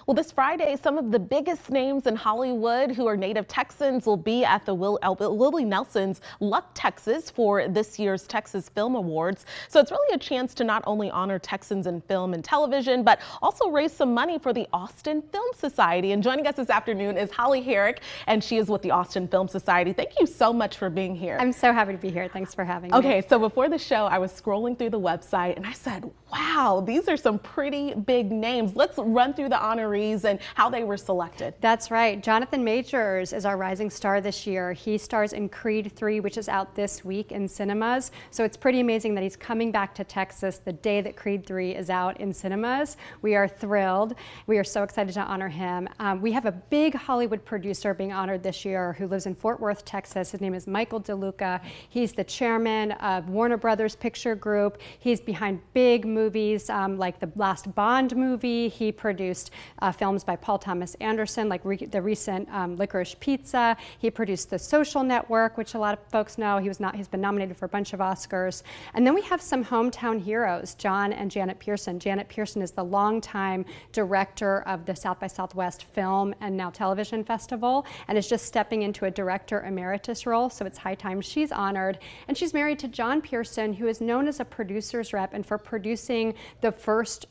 Well, this Friday, some of the biggest names in Hollywood who are native Texans will be at the Willie Nelson's Luck, Texas for this year's Texas Film Awards. So it's really a chance to not only honor Texans in film and television, but also raise some money for the Austin Film Society. And joining us this afternoon is Holly Herrick, and she is with the Austin Film Society. Thank you so much for being here. I'm so happy to be here. Thanks for having me. Okay, so before the show, I was scrolling through the website and I said, wow, these are some pretty big names. Let's run through the honorees and how they were selected. That's right. Jonathan Majors is our rising star this year. He stars in Creed 3, which is out this week in cinemas. So it's pretty amazing that he's coming back to Texas the day that Creed 3 is out in cinemas. We are thrilled. We are so excited to honor him. We have a big Hollywood producer being honored this year who lives in Fort Worth, Texas. His name is Michael DeLuca. He's the chairman of Warner Brothers Picture Group. He's behind big movies like the last Bond movie. He produced films by Paul Thomas Anderson, like the recent Licorice Pizza. He produced The Social Network, which a lot of folks know. He's been nominated for a bunch of Oscars. And then we have some hometown heroes, John and Janet Pearson. Janet Pearson is the longtime director of the South by Southwest Film and now Television Festival, and is just stepping into a director emeritus role, so it's high time she's honored. And she's married to John Pearson, who is known as a producer's rep and for producing the first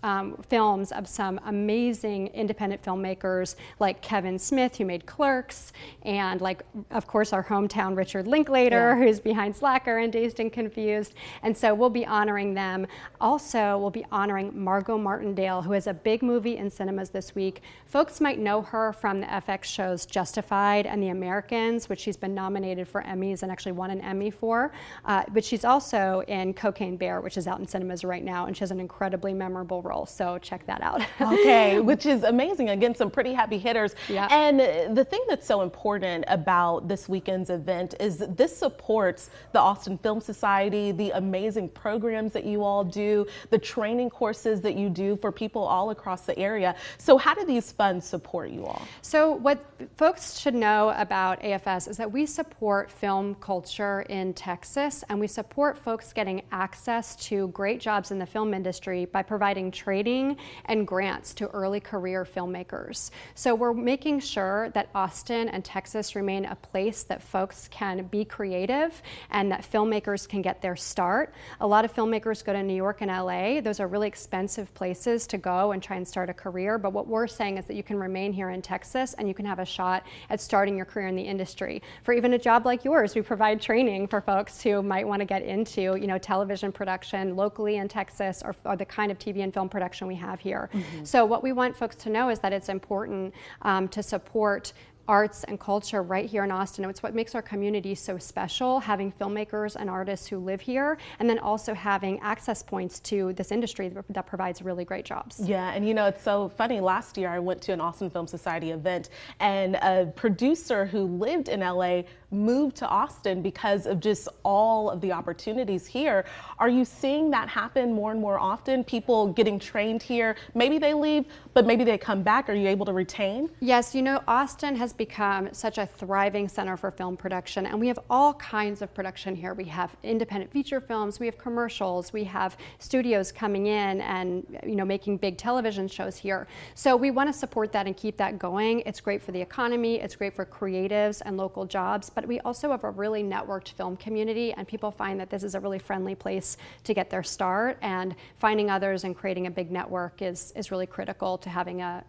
films of some amazing independent filmmakers like Kevin Smith, who made Clerks, and like, of course, our hometown Richard Linklater, who's behind Slacker and Dazed and Confused. And so we'll be honoring them. Also, we'll be honoring Margot Martindale, who has a big movie in cinemas this week. Folks might know her from the FX shows Justified and The Americans, which she's been nominated for Emmys and actually won an Emmy for. But she's also in Cocaine Bear, which is out in cinemas right now, and she has an incredibly memorable role. So check that out. Okay, which is amazing. Again, some pretty heavy hitters. Yeah. And the thing that's so important about this weekend's event is this supports the Austin Film Society, the amazing programs that you all do, the training courses that you do for people all across the area. So how do these funds support you all? So what folks should know about AFS is that we support film culture in Texas, and we support folks getting access to great jobs in the film industry by providing training and grants to early career filmmakers. So we're making sure that Austin and Texas remain a place that folks can be creative and that filmmakers can get their start. A lot of filmmakers go to New York and LA. Those are really expensive places to go and try and start a career. But what we're saying is that you can remain here in Texas and you can have a shot at starting your career in the industry. For even a job like yours, we provide training for folks who might want to get into, television production locally in Texas, or the kind of TV and film production we have here. Mm-hmm. So what we want folks to know is that it's important to support arts and culture right here in Austin. It's what makes our community so special, having filmmakers and artists who live here, and then also having access points to this industry that provides really great jobs. Yeah, and it's so funny. Last year I went to an Austin Film Society event, and a producer who lived in LA moved to Austin because of just all of the opportunities here. Are you seeing that happen more and more often? People getting trained here, maybe they leave, but maybe they come back. Are you able to retain? Yes, Austin has become such a thriving center for film production, and we have all kinds of production here. We have independent feature films, we have commercials, we have studios coming in and making big television shows here. So we want to support that and keep that going. It's great for the economy, it's great for creatives and local jobs, but we also have a really networked film community, and people find that this is a really friendly place to get their start, and finding others and creating a big network is really critical to having a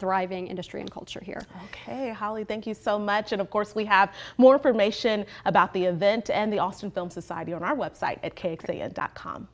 thriving industry and culture here. Okay, Holly, thank you so much. And of course, we have more information about the event and the Austin Film Society on our website at kxan.com.